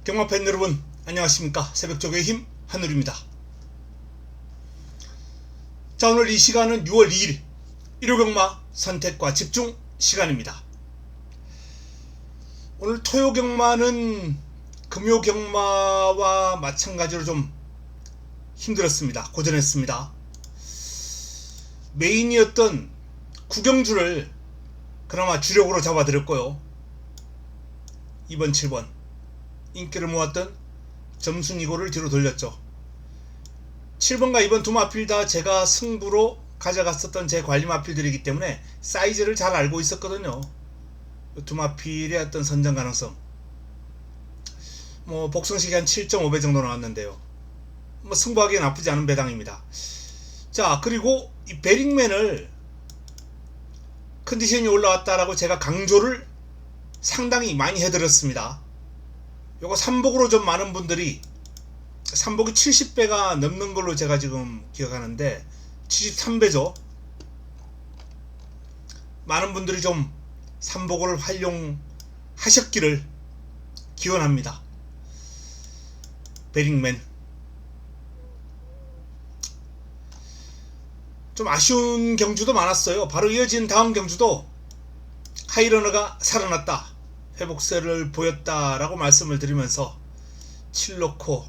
경마팬 여러분 안녕하십니까. 새벽적의 힘 한울입니다. 자, 오늘 이 시간은 6월 2일 일요경마 선택과 집중 시간입니다. 오늘 토요경마는 금요경마와 마찬가지로 좀 힘들었습니다. 고전했습니다. 메인이었던 구경주를 그나마 주력으로 잡아드렸고요. 2번 7번 인기를 모았던 점순이고를 뒤로 돌렸죠. 7번과 2번 두 마필 다 제가 승부로 가져갔었던 제 관리 마필들이기 때문에 사이즈를 잘 알고 있었거든요. 두 마필의 어떤 선정 가능성, 복성식이 한 7.5배 정도 나왔는데요. 승부하기에 나쁘지 않은 배당입니다. 자, 그리고 이 베링맨을 컨디션이 올라왔다라고 제가 강조를 상당히 많이 해드렸습니다. 요거 삼복으로 좀 많은 분들이, 삼복이 70배가 넘는 걸로 제가 지금 기억하는데 73배죠. 많은 분들이 좀 삼복을 활용하셨기를 기원합니다. 베링맨 좀 아쉬운 경주도 많았어요. 바로 이어진 다음 경주도 하이러너가 살아났다, 회복세를 보였다라고 말씀을 드리면서 7놓고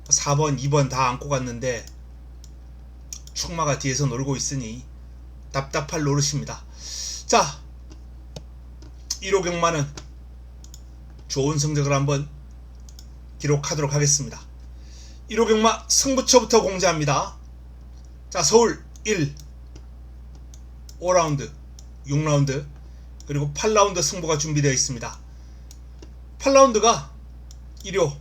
4번, 2번 다 안고 갔는데 축마가 뒤에서 놀고 있으니 답답할 노릇입니다. 자, 1호 경마는 좋은 성적을 한번 기록하도록 하겠습니다. 1호 경마 승부처부터 공지합니다. 자, 서울 1, 5라운드, 6라운드, 그리고 8라운드 승부가 준비되어 있습니다. 8라운드가 일요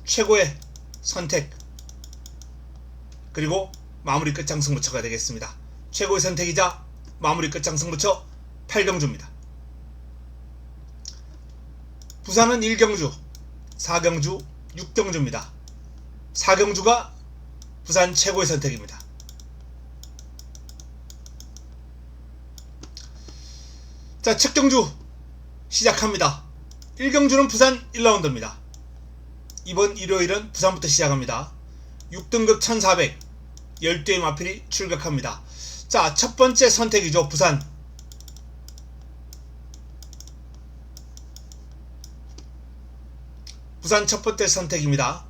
최고의 선택, 그리고 마무리 끝장 승부처가 되겠습니다. 최고의 선택이자 마무리 끝장 승부처 8경주입니다. 부산은 1경주, 4경주, 6경주입니다. 4경주가 부산 최고의 선택입니다. 자, 첫 경주 시작합니다. 1경주는 부산 1라운드입니다. 이번 일요일은 부산부터 시작합니다. 6등급 1400 12의 마필이 출격합니다. 자, 첫 번째 선택이죠. 부산. 부산 첫 번째 선택입니다.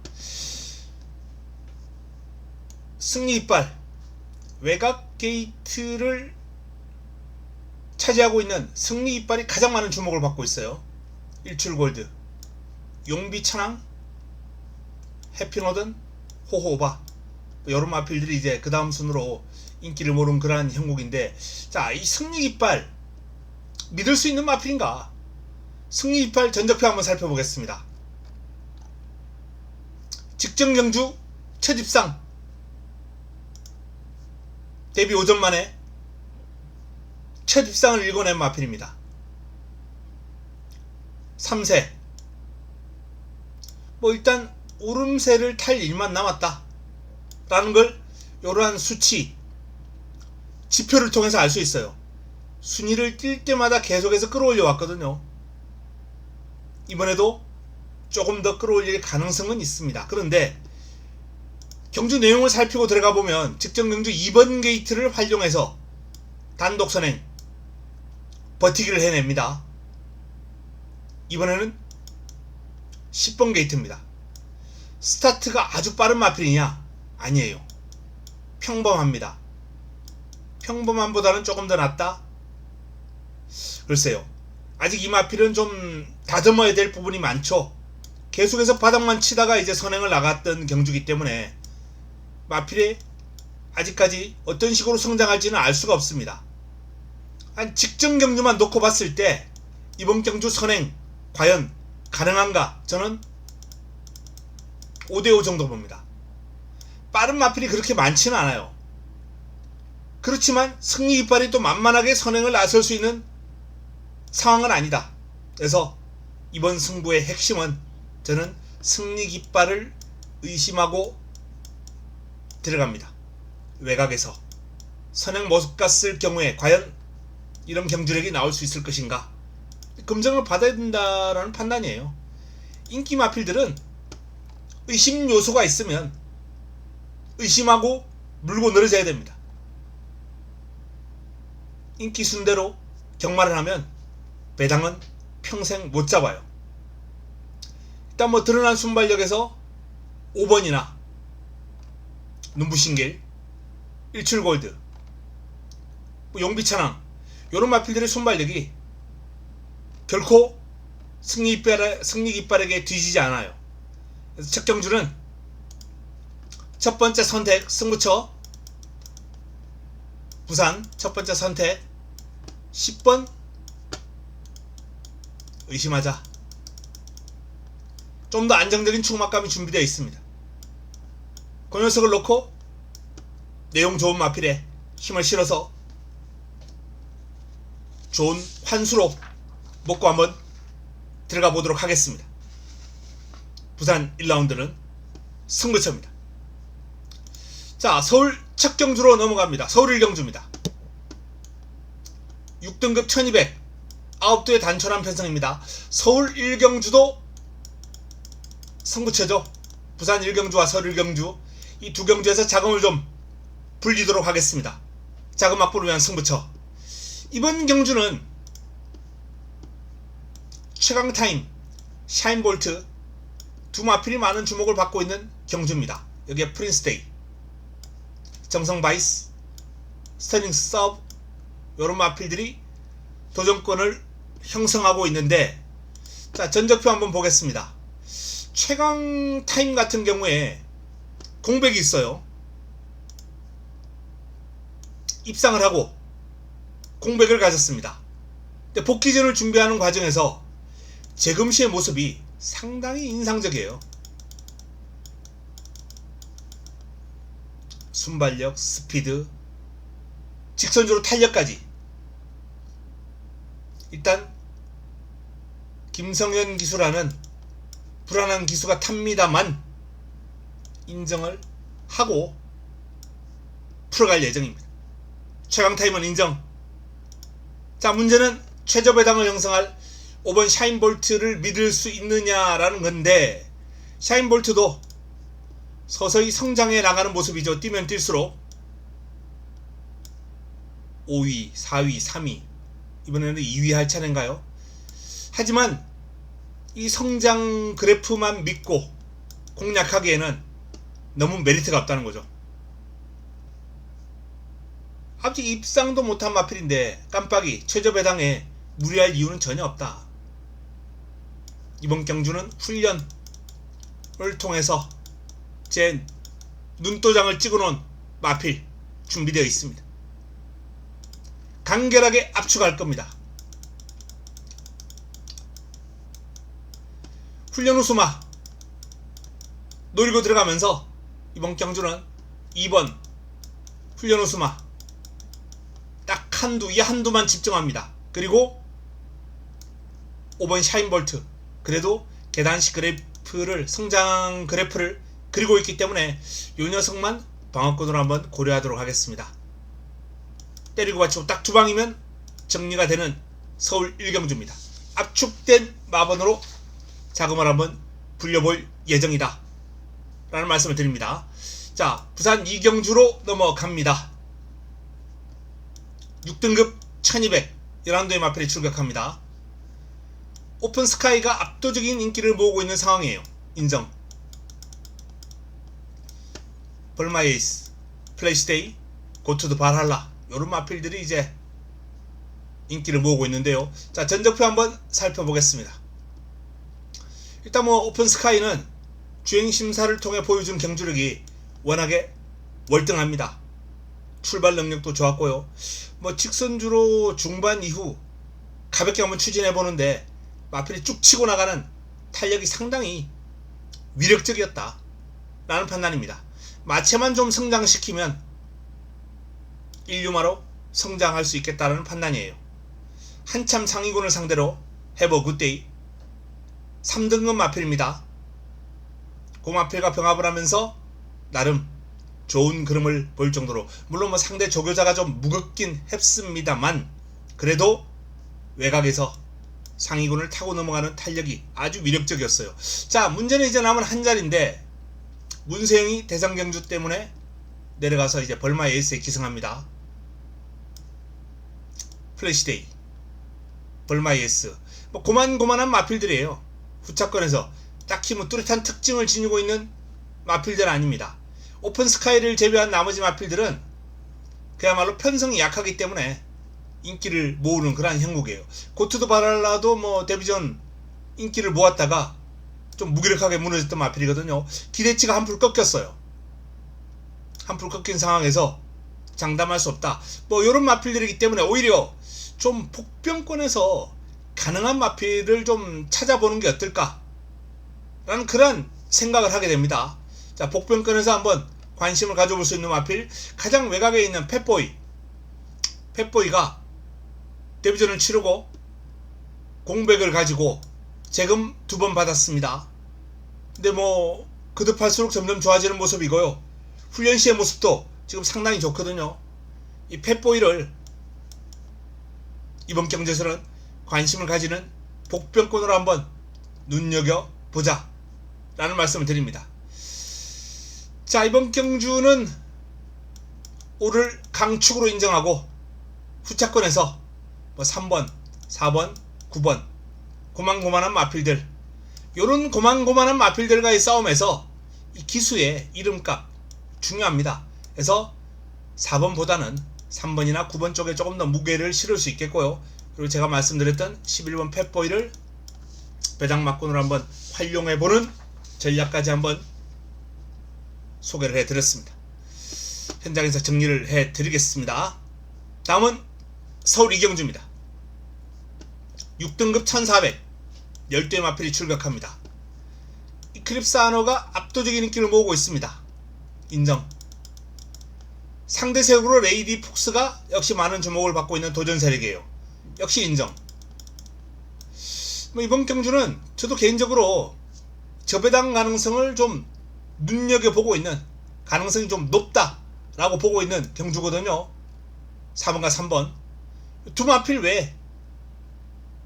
승리 이빨, 외곽 게이트를 차지하고 있는 승리 이빨이 가장 많은 주목을 받고 있어요. 일출골드, 용비 천왕, 해피노든, 호호바, 여러 마필들이 이제 그 다음 순으로 인기를 모른 그러한 형국인데, 자, 이 승리 이빨 믿을 수 있는 마필인가? 승리 이빨 전적표 한번 살펴보겠습니다. 직전 경주 첫 입상, 데뷔 5전 만에 첫 입상을 일궈낸 마필입니다. 3세, 일단 오름세를 탈 일만 남았다 라는 걸 이러한 수치, 지표를 통해서 알 수 있어요. 순위를 뛸 때마다 계속해서 끌어올려 왔거든요. 이번에도 조금 더 끌어올릴 가능성은 있습니다. 그런데 경주 내용을 살피고 들어가 보면 직전 경주 2번 게이트를 활용해서 단독 선행 버티기를 해냅니다. 이번에는 10번 게이트입니다. 스타트가 아주 빠른 마필이냐? 아니에요. 평범합니다. 평범함보다는 조금 더 낫다? 글쎄요. 아직 이 마필은 좀 다듬어야 될 부분이 많죠. 계속해서 바닥만 치다가 이제 선행을 나갔던 경주기 때문에 마필이 아직까지 어떤 식으로 성장할지는 알 수가 없습니다. 한 직전 경주만 놓고 봤을 때 이번 경주 선행 과연 가능한가? 저는 5대5 정도 봅니다. 빠른 마필이 그렇게 많지는 않아요. 그렇지만 승리 이빨이 또 만만하게 선행을 나설 수 있는 상황은 아니다. 그래서 이번 승부의 핵심은 저는 승리 깃발을 의심하고 들어갑니다. 외곽에서 선행 못 갔을 경우에 과연 이런 경주력이 나올 수 있을 것인가? 검증을 받아야 된다라는 판단이에요. 인기 마필들은 의심 요소가 있으면 의심하고 물고 늘어져야 됩니다. 인기 순대로 경마를 하면 배당은 평생 못 잡아요. 일단 뭐 드러난 순발력에서 5번이나 눈부신길, 일출골드, 용비천왕 요런 마필들의 순발력이 결코 승리 깃발에게 뒤지지 않아요. 그래서 첫 경주는 첫 번째 선택 승부처 부산 첫 번째 선택 10번 의심하자. 좀 더 안정적인 추구막감이 준비되어 있습니다. 그 녀석을 놓고 내용 좋은 마필에 힘을 실어서 좋은 환수로 먹고 한번 들어가 보도록 하겠습니다. 부산 1라운드는 승부처입니다. 자, 서울 첫 경주로 넘어갑니다. 서울 1경주입니다. 6등급 1200 9두의 단촐한 편성입니다. 서울 1경주도 승부처죠. 부산 1경주와 서울 1경주 이 두 경주에서 자금을 좀 불리도록 하겠습니다. 자금 확보를 위한 승부처. 이번 경주는 최강타임, 샤인볼트 두 마필이 많은 주목을 받고 있는 경주입니다. 여기에 프린스데이, 정성바이스, 스터닝 서브 이런 마필들이 도전권을 형성하고 있는데, 자, 전적표 한번 보겠습니다. 최강타임 같은 경우에 공백이 있어요. 입상을 하고 공백을 가졌습니다. 근데 복귀전을 준비하는 과정에서 재금시의 모습이 상당히 인상적이에요. 순발력, 스피드, 직선주로 탄력까지. 일단 김성현 기수라는 불안한 기수가 탑니다만 인정을 하고 풀어갈 예정입니다. 최강타임은 인정. 자, 문제는 최저배당을 형성할 5번 샤인볼트를 믿을 수 있느냐라는 건데, 샤인볼트도 서서히 성장해 나가는 모습이죠. 뛰면 뛸수록 5위, 4위, 3위, 이번에는 2위 할 차례인가요? 하지만 이 성장 그래프만 믿고 공략하기에는 너무 메리트가 없다는 거죠. 아직 입상도 못한 마필인데 깜빡이 최저배당에 무리할 이유는 전혀 없다. 이번 경주는 훈련을 통해서 제 눈도장을 찍어놓은 마필 준비되어 있습니다. 간결하게 압축할 겁니다. 훈련 우수마 노리고 들어가면서 이번 경주는 2번 훈련 우수마 딱 한두만 집중합니다. 그리고 5번 샤인볼트, 그래도 계단식 그래프를, 성장 그래프를 그리고 있기 때문에 이 녀석만 방어권으로 한번 고려하도록 하겠습니다. 때리고 받치고 딱 두 방이면 정리가 되는 서울 1경주입니다. 압축된 마번으로 자금을 한번 불려볼 예정이다 라는 말씀을 드립니다. 자, 부산 2경주로 넘어갑니다. 6등급 1200 11도의 마필이 출격합니다. 오픈스카이가 압도적인 인기를 모으고 있는 상황이에요. 인정. 벌마에이스, 플래시데이, 고투드 발할라 요런 마필들이 이제 인기를 모으고 있는데요. 자, 전적표 한번 살펴보겠습니다. 일단 뭐 오픈스카이는 주행심사를 통해 보여준 경주력이 워낙에 월등합니다. 출발 능력도 좋았고요. 뭐 직선주로 중반 이후 가볍게 한번 추진해보는데 마필이 쭉 치고 나가는 탄력이 상당히 위력적이었다 라는 판단입니다. 마체만 좀 성장시키면 1류마로 성장할 수 있겠다라는 판단이에요. 한참 상위군을 상대로 해버 굿데이 3등급 마필입니다. 그 마필과 병합을 하면서 나름 좋은 그림을 보일 정도로, 물론 뭐 상대 조교자가 좀 무겁긴 했습니다만 그래도 외곽에서 상위군을 타고 넘어가는 탄력이 아주 위력적이었어요. 자, 문제는 이제 남은 한 자리인데 문세영이 대성경주 때문에 내려가서 이제 벌마 에이스에 기승합니다. 플래시데이, 벌마 에이스, 뭐 고만고만한 마필들이에요. 후차권에서 딱히 뭐 뚜렷한 특징을 지니고 있는 마필들은 아닙니다. 오픈 스카이를 제외한 나머지 마필들은 그야말로 편성이 약하기 때문에 인기를 모으는 그러한 형국이에요. 고트도 바랄라도 뭐 데뷔전 인기를 모았다가 좀 무기력하게 무너졌던 마필이거든요. 기대치가 한풀 꺾였어요. 한풀 꺾인 상황에서 장담할 수 없다. 뭐 이런 마필들이기 때문에 오히려 좀 복병권에서 가능한 마필을 좀 찾아보는 게 어떨까 라는 그런 생각을 하게 됩니다. 자, 복병권에서 한번 관심을 가져볼 수 있는 마필, 가장 외곽에 있는 팻보이. 팻보이가 데뷔전을 치르고 공백을 가지고 재금 2번 받았습니다. 근데 뭐 거듭할수록 점점 좋아지는 모습이고요. 훈련 시의 모습도 지금 상당히 좋거든요. 이 팻보이를 이번 경기에서는 관심을 가지는 복병권으로 한번 눈여겨보자 라는 말씀을 드립니다. 자, 이번 경주는 오를 강축으로 인정하고 후차권에서 뭐 3번, 4번, 9번 고만고만한 마필들, 요런 고만고만한 마필들과의 싸움에서 이 기수의 이름값 중요합니다. 그래서 4번보다는 3번이나 9번 쪽에 조금 더 무게를 실을 수 있겠고요. 그리고 제가 말씀드렸던 11번 팻보이를 배당막군으로 한번 활용해보는 전략까지 한번 소개를 해드렸습니다. 현장에서 정리를 해드리겠습니다. 다음은 서울 이경주입니다. 6등급 1400 12의 마필이 출격합니다. 이클립스 아너가 압도적인 인기를 모으고 있습니다. 인정. 상대 세력으로 레이디 폭스가 역시 많은 주목을 받고 있는 도전 세력이에요. 역시 인정. 뭐 이번 경주는 저도 개인적으로 저배당 가능성을 좀 눈여겨보고 있는, 가능성이 좀 높다라고 보고 있는 경주거든요. 4번과 3번 두 마필 외에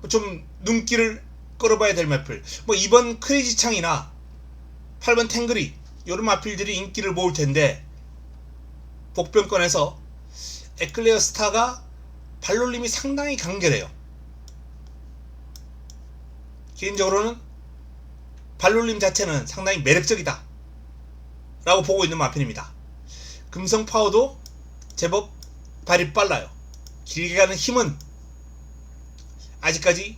좀 눈길을 끌어봐야 될 마필, 뭐 2번 크레이지 창이나 8번 탱그리 이런 마필들이 인기를 모을 텐데, 복병권에서 에클레어 스타가 발놀림이 상당히 간결해요. 개인적으로는 발놀림 자체는 상당히 매력적이다 라고 보고 있는 마필입니다. 금성 파워도 제법 발이 빨라요. 길게 가는 힘은 아직까지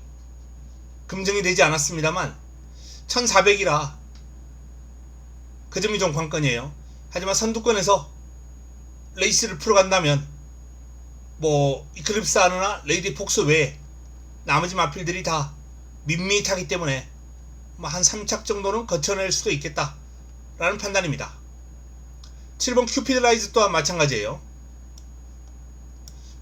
검증이 되지 않았습니다만 1400이라 그 점이 좀 관건이에요. 하지만 선두권에서 레이스를 풀어간다면 뭐 이클립스 아너나 레이디 폭스 외에 나머지 마필들이 다 밋밋하기 때문에 뭐 한 3착 정도는 거쳐낼 수도 있겠다 라는 판단입니다. 7번 큐피드 라이즈 또한 마찬가지예요.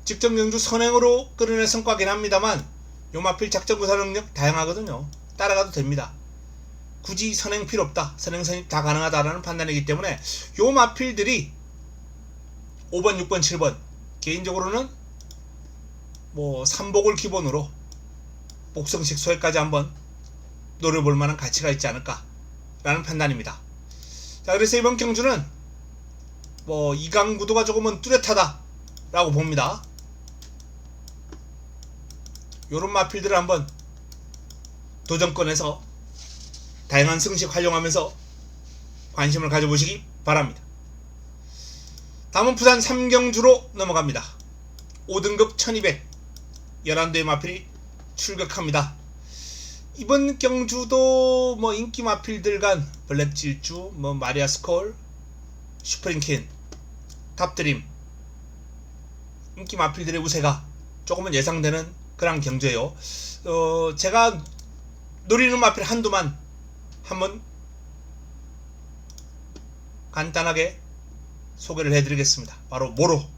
직전 경주 선행으로 끌어낸 성과긴 합니다만 요 마필 작전 구사 능력 다양하거든요. 따라가도 됩니다. 굳이 선행 필요 없다, 선행 선입 다 가능하다라는 판단이기 때문에 요 마필들이 5번, 6번, 7번 개인적으로는 뭐 3복을 기본으로 복성식 소액까지 한번 노려볼 만한 가치가 있지 않을까 라는 판단입니다. 자, 그래서 이번 경주는 뭐 2강 구도가 조금은 뚜렷하다 라고 봅니다. 요런 마필들을 한번 도전권에서 다양한 승식 활용하면서 관심을 가져보시기 바랍니다. 다음은 부산 3경주로 넘어갑니다. 5등급 1200 11대의 마필이 출격합니다. 이번 경주도 뭐 인기 마필들 간 블랙 질주, 뭐 마리아 스콜, 슈프링킨, 탑드림 인기 마필들의 우세가 조금은 예상되는 그런 경주예요. 제가 노리는 마필 한두만 한번 간단하게 소개를 해드리겠습니다. 바로 모로.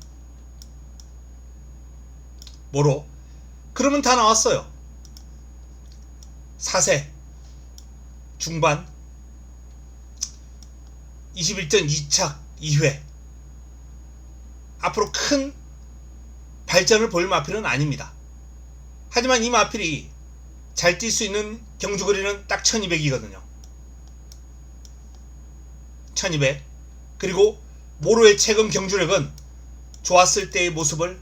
그러면 다 나왔어요. 4세 중반 21전 2착 2회 앞으로 큰 발전을 보일 마필은 아닙니다. 하지만 이 마필이 잘 뛸 수 있는 경주거리는 딱 1200이거든요. 1200. 그리고 모로의 최근 경주력은 좋았을 때의 모습을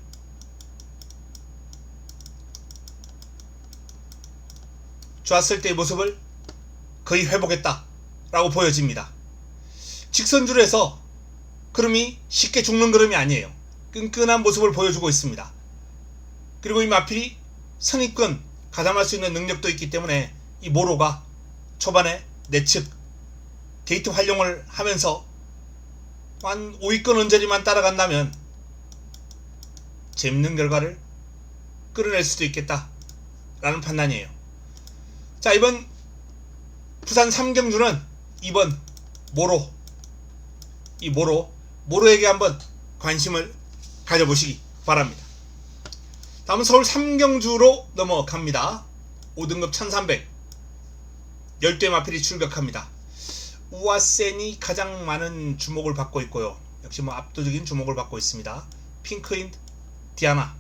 거의 회복했다 라고 보여집니다. 직선주로 해서 그름이 쉽게 죽는 그름이 아니에요. 끈끈한 모습을 보여주고 있습니다. 그리고 이 마필이 선입권 가담할 수 있는 능력도 있기 때문에 이 모로가 초반에 내측 게이트 활용을 하면서 한 5위권 언저리만 따라간다면 재밌는 결과를 끌어낼 수도 있겠다 라는 판단이에요. 자, 이번 부산 3경주는 2번 모로, 이 모로에게 한번 관심을 가져보시기 바랍니다. 다음은 서울 3경주로 넘어갑니다. 5등급 1300 12의 마필이 출격합니다. 우아센이 가장 많은 주목을 받고 있고요. 역시 압도적인 주목을 받고 있습니다. 핑크인 디아나,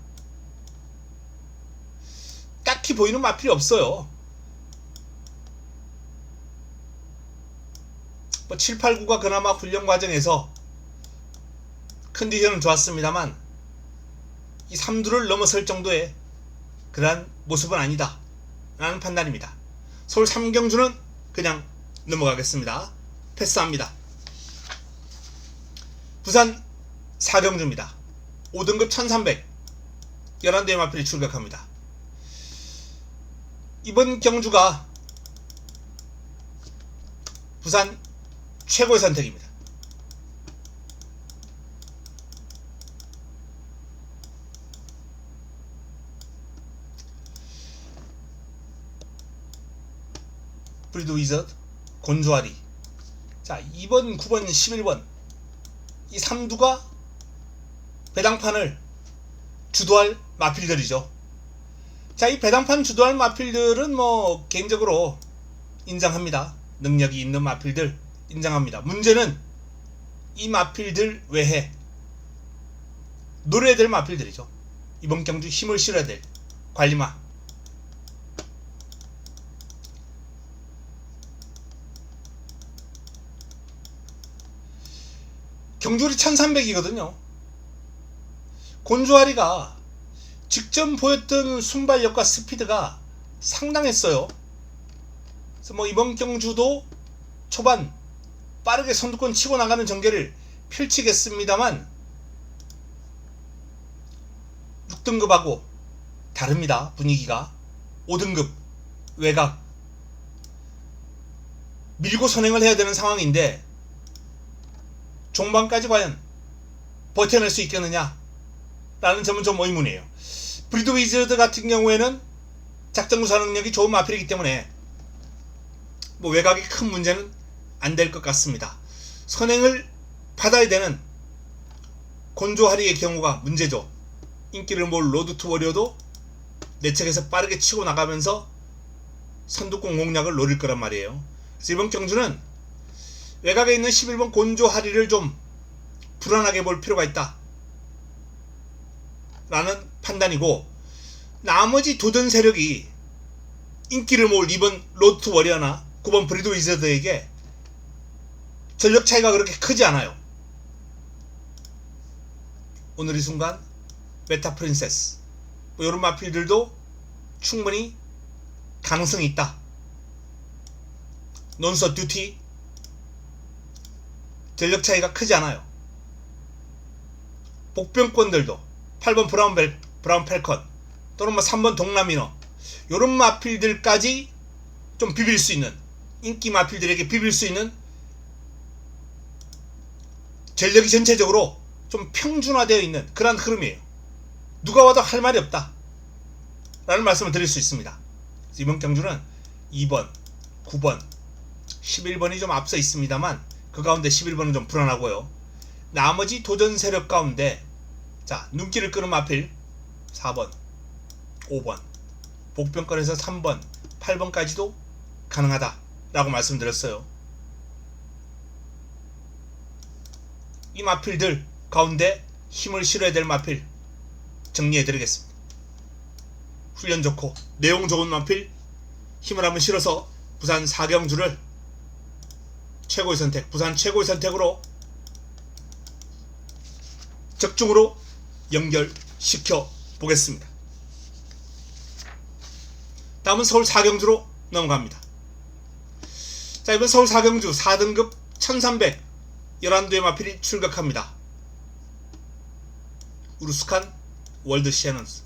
딱히 보이는 마필이 없어요. 7, 8, 9가 그나마 훈련 과정에서 컨디션은 좋았습니다만 이 3두를 넘어설 정도의 그러한 모습은 아니다 라는 판단입니다. 서울 3경주는 그냥 넘어가겠습니다. 패스합니다. 부산 4경주입니다. 5등급 1300 11대의 마필이 출격합니다. 이번 경주가 부산 최고의 선택입니다. 브리드 위저드, 곤조아리. 자, 2번, 9번, 11번 이 3두가 배당판을 주도할 마필들이죠. 자, 이 배당판 주도할 마필들은 개인적으로 인정합니다. 능력이 있는 마필들 인정합니다. 문제는 이 마필들 외에 노려야 될 마필들이죠. 이번 경주 힘을 실어야 될 관리마. 경주리 1300이거든요. 곤조아리가 직전 보였던 순발력과 스피드가 상당했어요. 그래서 이번 경주도 초반 빠르게 선두권 치고 나가는 전개를 펼치겠습니다만 6등급하고 다릅니다. 분위기가. 5등급 외곽 밀고 선행을 해야 되는 상황인데 종반까지 과연 버텨낼 수 있겠느냐 라는 점은 좀 의문이에요. 브리드 위저드 같은 경우에는 작전 구사 능력이 좋은 마필이기 때문에 외곽이 큰 문제는 안 될 것 같습니다. 선행을 받아야 되는 곤조하리의 경우가 문제죠. 인기를 몰 로드 투 워리어도 내측에서 빠르게 치고 나가면서 선두권 공략을 노릴 거란 말이에요. 그래서 이번 경주는 외곽에 있는 11번 곤조하리를 좀 불안하게 볼 필요가 있다 라는 판단이고, 나머지 도전 세력이 인기를 모을 2번 로드 투 워리어나 9번 브리드 위저드에게 전력 차이가 그렇게 크지 않아요. 오늘 이 순간 메타 프린세스 이런 마필들도 충분히 가능성이 있다. 논서 듀티 전력 차이가 크지 않아요. 복병권들도 8번 브라운 펠컨 또는 3번 동남이너 이런 마필들까지 좀 비빌 수 있는, 인기 마필들에게 비빌 수 있는 전력이 전체적으로 좀 평준화되어 있는 그런 흐름이에요. 누가 와도 할 말이 없다 라는 말씀을 드릴 수 있습니다. 이번 경주는 2번, 9번, 11번이 좀 앞서 있습니다만 그 가운데 11번은 좀 불안하고요. 나머지 도전 세력 가운데 자, 눈길을 끄는 마필 4번, 5번, 복병권에서 3번, 8번까지도 가능하다 라고 말씀드렸어요. 이 마필들 가운데 힘을 실어야 될 마필 정리해 드리겠습니다. 훈련 좋고 내용 좋은 마필 힘을 한번 실어서 부산 4경주를 최고의 선택, 부산 최고의 선택으로 적중으로 연결시켜 보겠습니다. 다음은 서울 4경주로 넘어갑니다. 자, 이번 서울 4경주 4등급 1300 11두의 마필이 출격합니다. 우루스칸, 월드 시애넌스.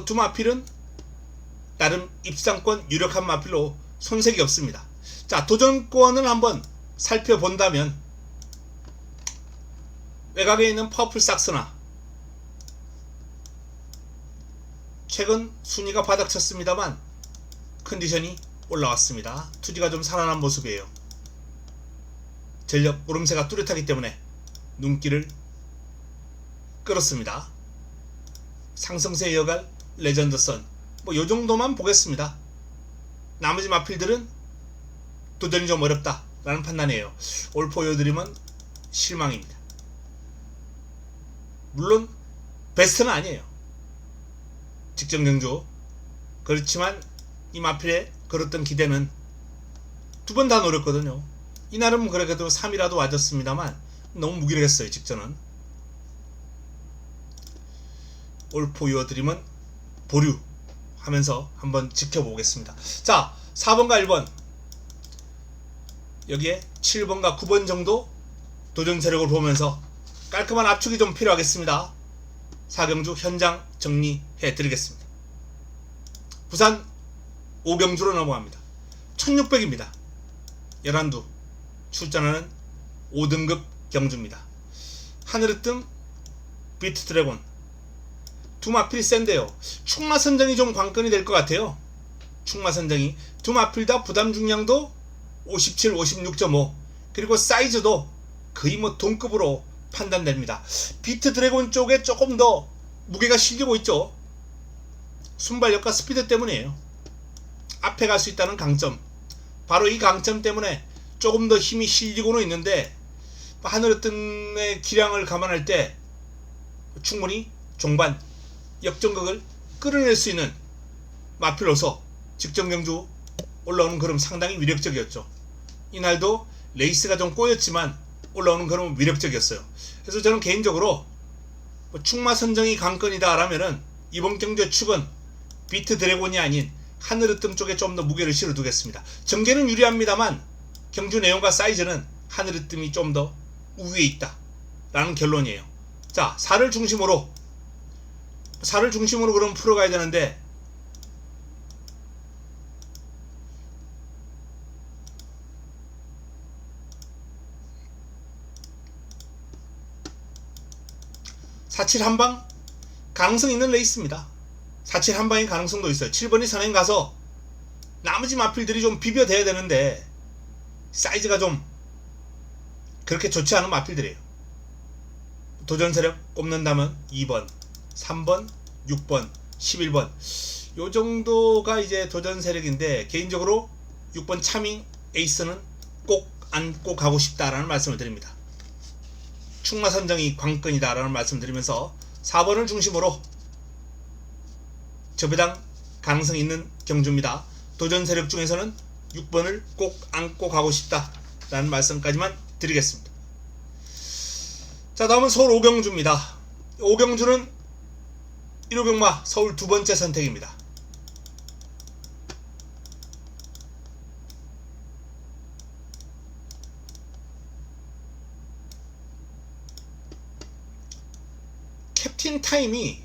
두 마필은 나름 입상권 유력한 마필로 손색이 없습니다. 자, 도전권을 한번 살펴본다면 외곽에 있는 퍼플 삭스나 최근 순위가 바닥쳤습니다만 컨디션이 올라왔습니다. 투지가 좀 살아난 모습이에요. 전력 오름세가 뚜렷하기 때문에 눈길을 끌었습니다. 상승세 이어갈 레전드선 요정도만 보겠습니다. 나머지 마필들은 도전이 좀 어렵다 라는 판단이에요. 올포요드림은 실망입니다. 물론 베스트는 아니에요. 직전 경주. 그렇지만 이 마필에 걸었던 기대는 두 번 다 노렸거든요. 이날은 그래도 3이라도 와줬습니다만 너무 무기력했어요. 직전은. 올포유어드림은 보류 하면서 한번 지켜보겠습니다. 자, 4번과 1번 여기에 7번과 9번 정도 도전 세력을 보면서 깔끔한 압축이 좀 필요하겠습니다. 4경주 현장 정리해 드리겠습니다. 부산 5경주로 넘어갑니다. 1600입니다. 11두 출전하는 5등급 경주입니다. 하늘의 뜸, 비트 드래곤. 두 마필이 센데요. 충마 선정이 좀 관건이 될 것 같아요. 충마 선정이 두 마필 다 부담 중량도 57, 56.5 그리고 사이즈도 거의 동급으로 판단됩니다. 비트 드래곤 쪽에 조금 더 무게가 실리고 있죠. 순발력과 스피드 때문이에요. 앞에 갈 수 있다는 강점. 바로 이 강점 때문에 조금 더 힘이 실리고는 있는데 하늘의 뜸의 기량을 감안할 때 충분히 종반 역전극을 끌어낼 수 있는 마필로서 직전 경주 올라오는 걸음 상당히 위력적이었죠. 이날도 레이스가 좀 꼬였지만 올라오는 걸음은 위력적이었어요. 그래서 저는 개인적으로 충마 선정이 관건이다 라면은 이번 경주의 축은 비트 드래곤이 아닌 하늘의 뜸 쪽에 좀 더 무게를 실어 두겠습니다. 전개는 유리합니다만 경주 내용과 사이즈는 하늘의 뜸이 좀 더 우위에 있다 라는 결론이에요. 자, 4를 중심으로 그럼 풀어가야 되는데 사칠 한방 가능성 있는 레이스입니다. 4-7 한방의 가능성도 있어요. 7번이 선행 가서 나머지 마필들이 좀 비벼대야 되는데 사이즈가 좀 그렇게 좋지 않은 마필들이에요. 도전 세력 꼽는다면 2번, 3번, 6번, 11번 요 정도가 이제 도전 세력인데 개인적으로 6번 차밍 에이스는 꼭 안고 가고 싶다라는 말씀을 드립니다. 충마 선정이 관건이다 라는 말씀 드리면서 4번을 중심으로 저배당 가능성 있는 경주입니다. 도전 세력 중에서는 6번을 꼭 안고 가고 싶다 라는 말씀까지만 드리겠습니다. 자, 다음은 서울 5경주입니다. 5경주는 1호병마 서울 두 번째 선택입니다. 캡틴 타임이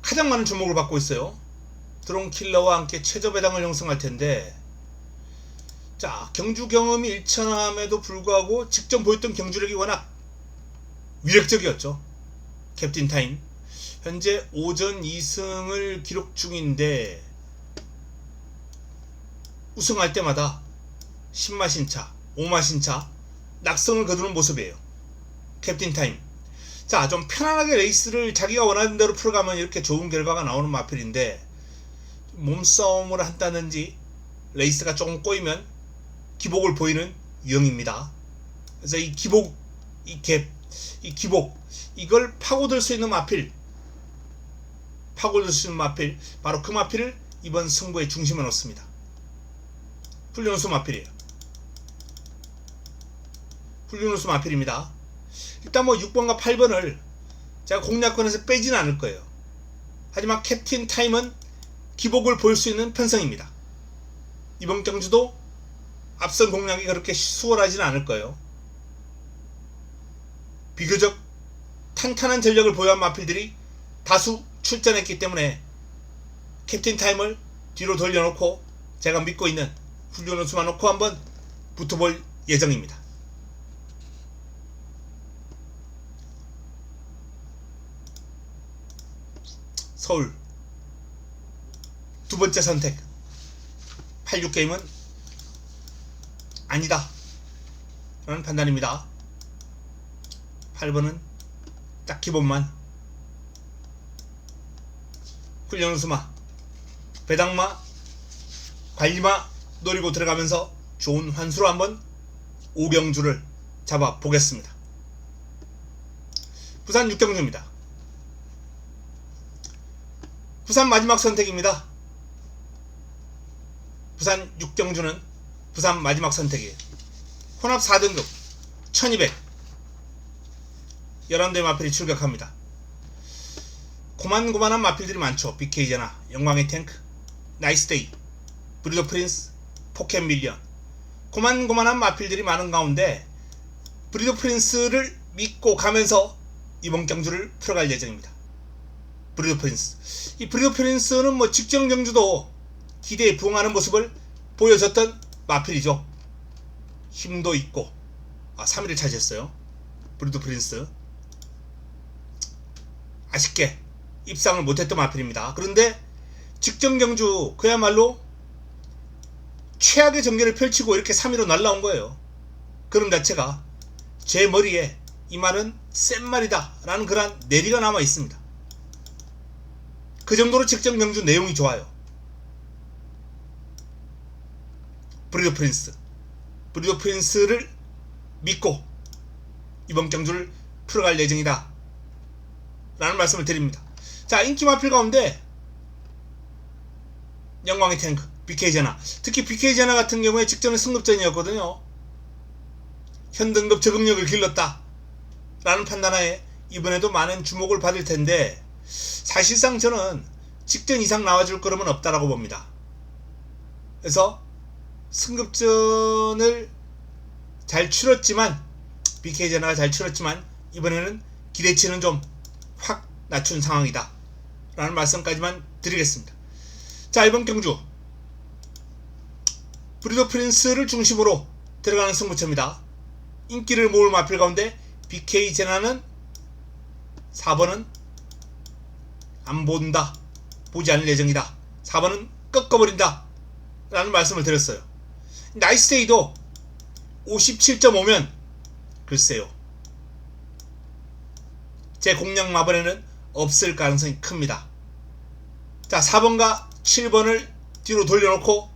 가장 많은 주목을 받고 있어요. 드론 킬러와 함께 최저 배당을 형성할 텐데, 자, 경주 경험이 일천함에도 불구하고 직전 보였던 경주력이 워낙 위력적이었죠. 캡틴 타임 현재 오전 2승을 기록 중인데 우승할 때마다 10마신차, 5마신차 낙성을 거두는 모습이에요. 캡틴 타임. 자, 좀 편안하게 레이스를 자기가 원하는 대로 풀어가면 이렇게 좋은 결과가 나오는 마필인데 몸싸움을 한다든지 레이스가 조금 꼬이면 기복을 보이는 유형입니다. 그래서 이 기복, 이 갭, 이 기복, 이걸 파고들 수 있는 마필, 바로 그 마필을 이번 승부의 중심에 놓습니다. 훌륭수 마필이에요. 훌륭수 마필입니다. 일단 뭐 6번과 8번을 제가 공략권에서 빼지는 않을 거예요. 하지만 캡틴 타임은 기복을 볼 수 있는 편성입니다. 이번 경주도 앞선 공략이 그렇게 수월하지는 않을 거예요. 비교적 탄탄한 전력을 보유한 마필들이 다수 출전했기 때문에 캡틴 타임을 뒤로 돌려놓고 제가 믿고 있는 훌륭한 수만 놓고 한번 붙어볼 예정입니다. 서울 두 번째 선택 86게임은 아니다 라는 판단입니다. 8번은 딱 기본만 훌륭한 수마 배당마 관리마 노리고 들어가면서 좋은 환수로 한번 오경주를 잡아 보겠습니다. 부산 6경주입니다. 부산 마지막 선택입니다. 부산 6경주는 부산 마지막 선택이에요. 혼합 4등급 1200 11대의 마필이 출격합니다. 고만고만한 마필들이 많죠. BK제나, 영광의 탱크, 나이스데이, 브리더 프린스, 포켓 밀리언. 고만고만한 마필들이 많은 가운데 브리더 프린스를 믿고 가면서 이번 경주를 풀어갈 예정입니다. 브리더 프린스. 이 브리더 프린스는 뭐 직전 경주도 기대에 부응하는 모습을 보여줬던 마필이죠. 힘도 있고 3위를 차지했어요. 브리더 프린스. 아쉽게 입상을 못했던 마필입니다. 그런데 직전 경주 그야말로 최악의 전개를 펼치고 이렇게 3위로 날라온 거예요. 그런 자체가 제 머리에 이 말은 센 말이다 라는 그런 내리가 남아 있습니다. 그 정도로 직전 경주 내용이 좋아요. 브리더 프린스. 브리더 프린스를 믿고 이번 경주를 풀어갈 예정이다 라는 말씀을 드립니다. 자, 인기 마필 가운데 영광의 탱크, BK제나, 특히 BK제나 같은 경우에 직전은 승급전이었거든요. 현등급 적응력을 길렀다 라는 판단하에 이번에도 많은 주목을 받을 텐데 사실상 저는 직전 이상 나와줄 거라면 없다라고 봅니다. 그래서 승급전을 잘 치렀지만 BK제나가 잘 치렀지만 이번에는 기대치는 좀 확 낮춘 상황이다 라는 말씀까지만 드리겠습니다. 자, 이번 경주 브리더 프린스를 중심으로 들어가는 승부처입니다. 인기를 모을 마필 가운데 BK제나는 4번은 안 본다, 보지 않을 예정이다, 4번은 꺾어버린다 라는 말씀을 드렸어요. 나이스데이도 57.5면 글쎄요, 제 공략 마번에는 없을 가능성이 큽니다. 자, 4번과 7번을 뒤로 돌려놓고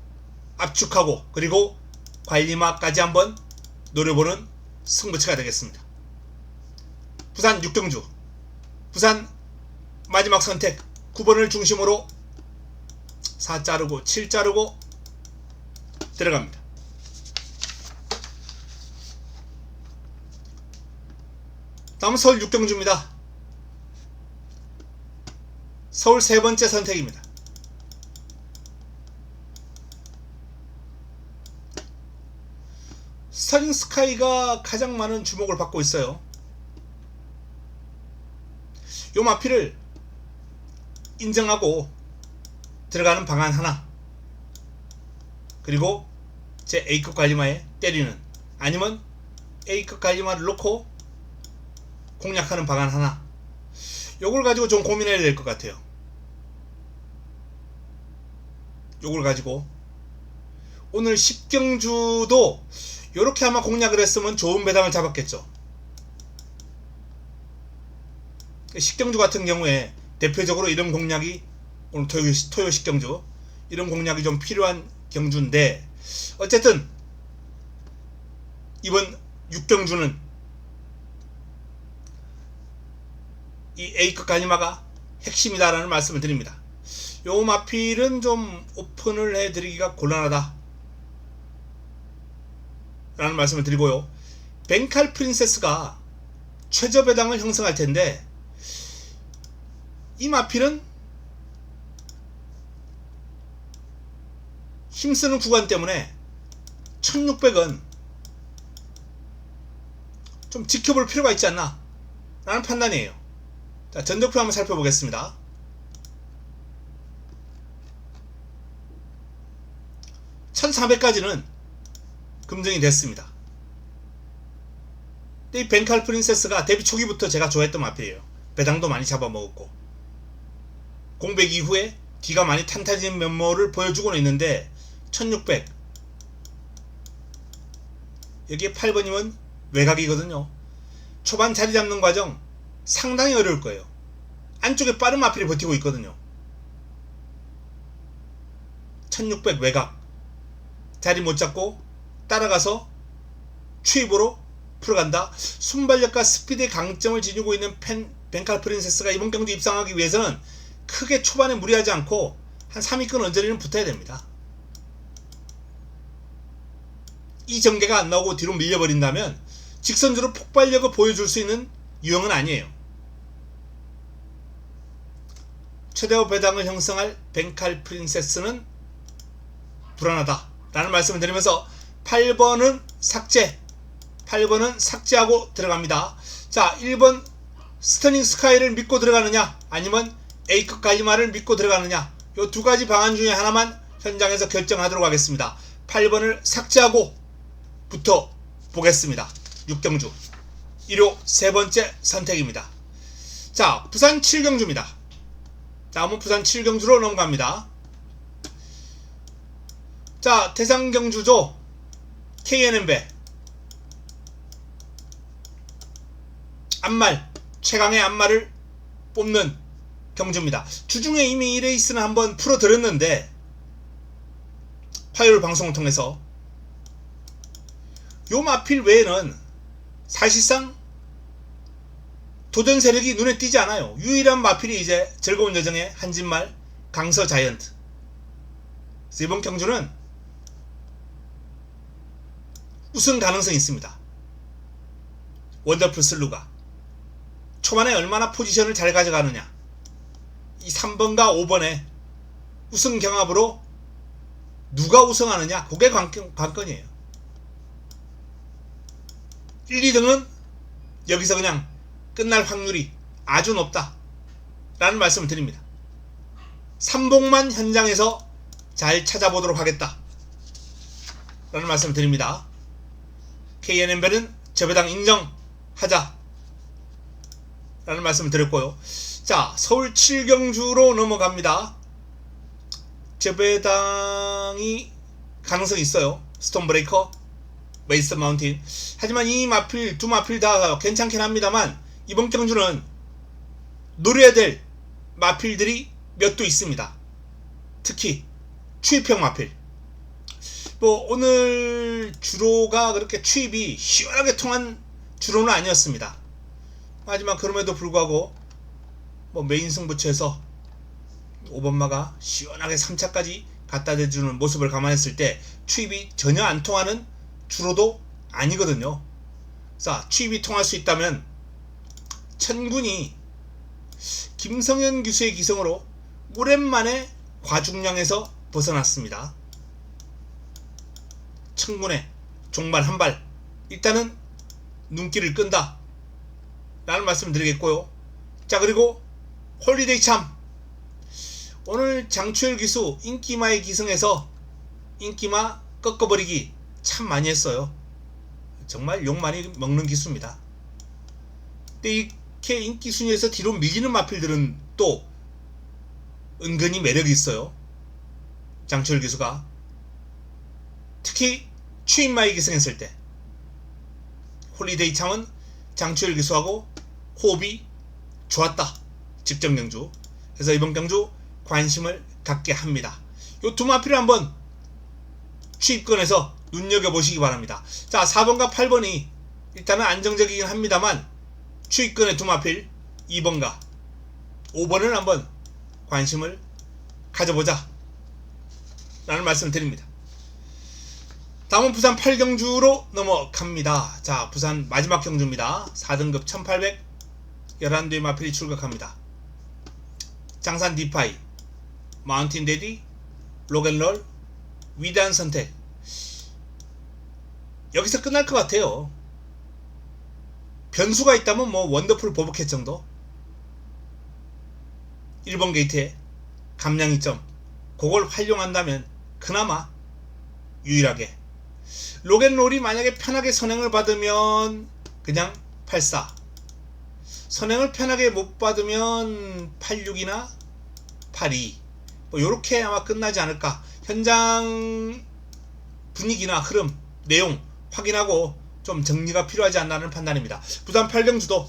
압축하고 그리고 관리마까지 한번 노려보는 승부처가 되겠습니다. 부산 6경주 부산 마지막 선택 9번을 중심으로 4 자르고 7 자르고 들어갑니다. 다음은 서울 6경주입니다. 서울 세 번째 선택입니다. 스타링 스카이가 가장 많은 주목을 받고 있어요. 요 마필을 인정하고 들어가는 방안 하나, 그리고 제 A급 관리마에 때리는, 아니면 A급 관리마를 놓고 공략하는 방안 하나, 요걸 가지고 좀 고민해야 될 것 같아요. 요걸 가지고 오늘 10경주도 요렇게 아마 공략을 했으면 좋은 배당을 잡았겠죠. 10경주 같은 경우에 대표적으로 이런 공략이, 오늘 토요 10경주 이런 공략이 좀 필요한 경주인데, 어쨌든 이번 6경주는 이 A급 가니마가 핵심이다라는 말씀을 드립니다. 요 마필은 좀 오픈을 해드리기가 곤란하다 라는 말씀을 드리고요. 벤칼 프린세스가 최저 배당을 형성할 텐데 이 마필은 힘쓰는 구간 때문에 1600은 좀 지켜볼 필요가 있지 않나 라는 판단이에요. 자, 전적표 한번 살펴보겠습니다. 1400까지는 금정이 됐습니다. 이 벤칼 프린세스가 데뷔 초기부터 제가 좋아했던 마필이에요. 배당도 많이 잡아먹었고 공백 이후에 뒤가 많이 탄탄해진 면모를 보여주고는 있는데 1600 여기에 8번이면 외곽이거든요. 초반 자리 잡는 과정 상당히 어려울 거예요. 안쪽에 빠른 마필이 버티고 있거든요. 1600 외곽 자리 못 잡고 따라가서 추입으로 풀어간다. 순발력과 스피드의 강점을 지니고 있는 벤칼 프린세스가 이번 경주 입상하기 위해서는 크게 초반에 무리하지 않고 한 3위권 언저리는 붙어야 됩니다. 이 전개가 안 나오고 뒤로 밀려버린다면 직선주로 폭발력을 보여줄 수 있는 유형은 아니에요. 최대호 배당을 형성할 벤칼 프린세스는 불안하다 라는 말씀을 드리면서 8번은 삭제하고 들어갑니다. 자, 1번 스터닝 스카이를 믿고 들어가느냐 아니면 A급 갈리마를 믿고 들어가느냐 이 두 가지 방안 중에 하나만 현장에서 결정하도록 하겠습니다. 8번을 삭제하고 붙어 보겠습니다. 6경주 1호 세 번째 선택입니다. 자, 부산 7경주입니다. 다음은 부산 7경주로 넘어갑니다. 자, 대상경주조 KNM배 앞말 최강의 앞말을 뽑는 경주입니다. 주중에 이미 이 레이스는 한번 풀어드렸는데 화요일 방송을 통해서 요 마필 외에는 사실상 도전 세력이 눈에 띄지 않아요. 유일한 마필이 이제 즐거운 여정의 한진말 강서 자이언트. 이번 경주는 우승 가능성이 있습니다. 원더풀 슬루가 초반에 얼마나 포지션을 잘 가져가느냐 이 3번과 5번의 우승 경합으로 누가 우승하느냐 그게 관건이에요. 1, 2등은 여기서 그냥 끝날 확률이 아주 높다 라는 말씀을 드립니다. 3봉만 현장에서 잘 찾아보도록 하겠다 라는 말씀을 드립니다. KNM배는 저배당 인정하자 라는 말씀을 드렸고요. 자, 서울 7경주로 넘어갑니다. 저배당이 가능성이 있어요. 스톤브레이커, 웨이스트 마운틴. 하지만 이 마필, 두 마필 다 괜찮긴 합니다만 이번 경주는 노려야 될 마필들이 몇 도 있습니다. 특히 추입형 마필. 뭐 오늘 주로가 그렇게 추입이 시원하게 통한 주로는 아니었습니다. 하지만 그럼에도 불구하고 뭐 메인 승부처에서 5번마가 시원하게 3차까지 갖다 대주는 모습을 감안했을 때 추입이 전혀 안 통하는 주로도 아니거든요. 자, 추입이 통할 수 있다면 천군이 김성현 기수의 기성으로 오랜만에 과중량에서 벗어났습니다. 천군의 종발 한발 일단은 눈길을 끈다 라는 말씀을 드리겠고요. 자, 그리고 홀리데이 참 오늘 장추열 기수 인기마의 기승에서 인기마 꺾어버리기 참 많이 했어요. 정말 욕 많이 먹는 기수입니다. 근데 이렇게 인기 순위에서 뒤로 밀리는 마필들은 또 은근히 매력이 있어요. 장추열 기수가 특히 추인마의 기승했을 때 홀리데이 참은 장추열 기수하고 호흡이 좋았다. 직전 경주. 그래서 이번 경주 관심을 갖게 합니다. 요 두 마필을 한번 추입권에서 눈여겨보시기 바랍니다. 자, 4번과 8번이 일단은 안정적이긴 합니다만 추입권의 두 마필 2번과 5번을 한번 관심을 가져보자 라는 말씀을 드립니다. 다음은 부산 8경주로 넘어갑니다. 자, 부산 마지막 경주입니다. 4등급 1800 11대의 마필이 출격합니다. 장산 디파이, 마운틴 데디, 록앤롤, 위대한 선택. 여기서 끝날 것 같아요. 변수가 있다면 뭐 원더풀 보브캣 정도? 1번 게이트에 감량이점 그걸 활용한다면 그나마 유일하게, 록앤롤이 만약에 편하게 선행을 받으면 그냥 84, 선행을 편하게 못 받으면 86이나 82, 뭐 요렇게 아마 끝나지 않을까. 현장 분위기나 흐름, 내용 확인하고 좀 정리가 필요하지 않나는 판단입니다. 부산 8경주도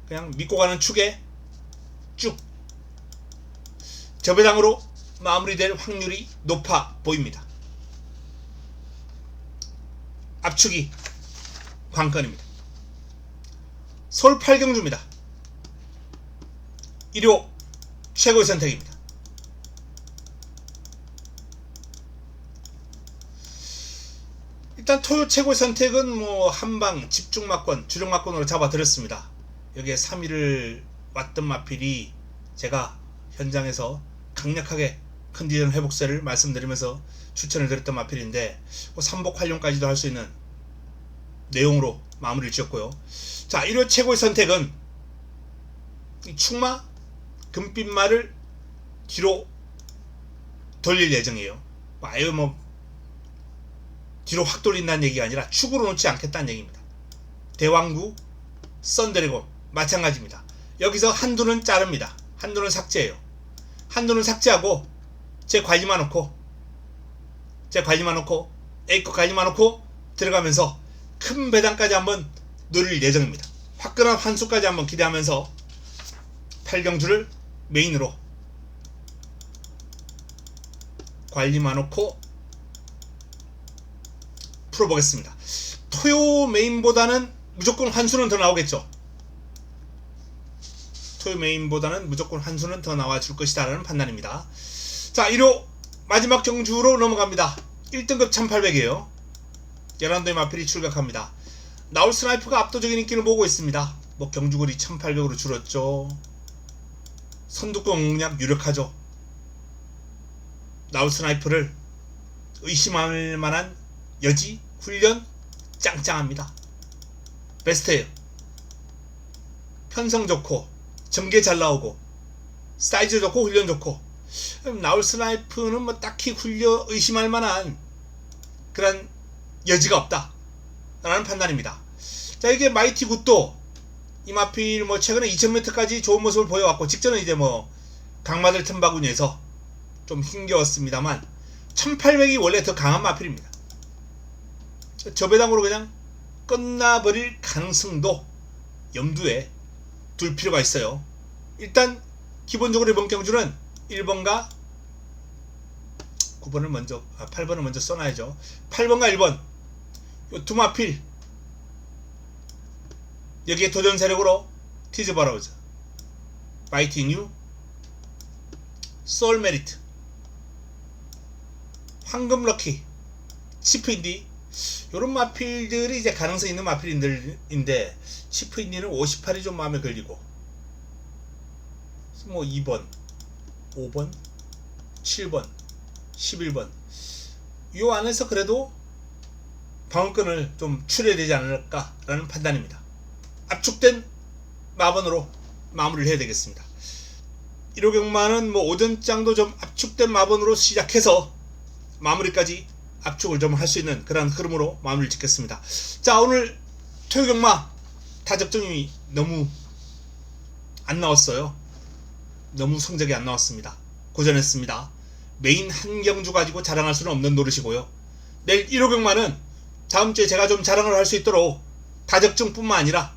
그냥 믿고 가는 축에 쭉 저배당으로 마무리될 확률이 높아 보입니다. 압축이 관건입니다. 서울 8경주입니다. 1호 최고의 선택입니다. 일단 토요 최고의 선택은 뭐 한방 집중마권, 주력마권으로 잡아드렸습니다. 여기에 3위를 왔던 마필이 제가 현장에서 강력하게 컨디션 회복세를 말씀드리면서 추천을 드렸던 마필인데 뭐 3복 활용까지도 할 수 있는 내용으로 마무리를 지었고요. 자, 1호 최고의 선택은 이 축마 금빛말을 뒤로 돌릴 예정이에요. 아예 뭐 뒤로 확 돌린다는 얘기가 아니라 축으로 놓지 않겠다는 얘기입니다. 대왕구, 썬드래곤 마찬가지입니다. 여기서 한두는 자릅니다. 한두는 삭제해요. 한두는 삭제하고 제 관리만 놓고 A급 관리만 놓고 들어가면서 큰 배당까지 한번 노릴 예정입니다. 화끈한 환수까지 한번 기대하면서 8경주를 메인으로 관리만 놓고 풀어보겠습니다. 토요 메인보다는 무조건 환수는 더 나오겠죠. 토요 메인보다는 무조건 환수는 더 나와줄 것이다 라는 판단입니다. 자, 1호 마지막 경주로 넘어갑니다. 1등급 1800이에요. 11도의 마필이 출격합니다. 나올 스나이프가 압도적인 인기를 모으고 있습니다. 뭐 경주거리 1800으로 줄었죠. 선두권 공략 유력하죠. 나올 스나이프를 의심할 만한 여지, 훈련 짱짱합니다. 베스트예요. 편성 좋고 전개 잘 나오고 사이즈 좋고 훈련 좋고, 나올 스나이프는 뭐 딱히 의심할 만한 그런 여지가 없다 라는 판단입니다. 자, 이게 마이티 굿도 이 마필 뭐 최근에 2000m까지 좋은 모습을 보여왔고, 직전은 이제 뭐 강마들 틈바구니에서 좀 힘겨웠습니다만 1800이 원래 더 강한 마필입니다. 저배당으로 그냥 끝나버릴 가능성도 염두에 둘 필요가 있어요. 일단 기본적으로 이번 경주는 1번과 9번을 먼저 8번을 먼저 써놔야죠. 8번과 1번 요 두 마필 여기에 도전 세력으로 티즈 바라우즈, 마이티 뉴, 소울 메리트, 황금 럭키, 치프 인디, 요런 마필들이 이제 가능성 있는 마필인데, 치프 인디는 58이 좀 마음에 걸리고, 뭐 2번, 5번, 7번, 11번 요 안에서 그래도 방어권을 좀 추려야 되지 않을까라는 판단입니다. 압축된 마번으로 마무리를 해야 되겠습니다. 1호 경마는 뭐 오전장도 좀 압축된 마번으로 시작해서 마무리까지 압축을 좀 할 수 있는 그런 흐름으로 마무리를 짓겠습니다. 자, 오늘 토요 경마 타적점이 너무 안 나왔어요. 너무 성적이 안 나왔습니다. 고전했습니다. 메인 한 경주 가지고 자랑할 수는 없는 노릇이고요. 내일 1호 경마는 다음주에 제가 좀 자랑을 할 수 있도록 다적중뿐만 아니라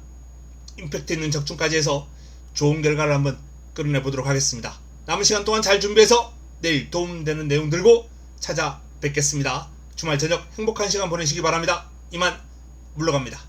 임팩트 있는 적중까지 해서 좋은 결과를 한번 끌어내 보도록 하겠습니다. 남은 시간 동안 잘 준비해서 내일 도움되는 내용 들고 찾아뵙겠습니다. 주말 저녁 행복한 시간 보내시기 바랍니다. 이만 물러갑니다.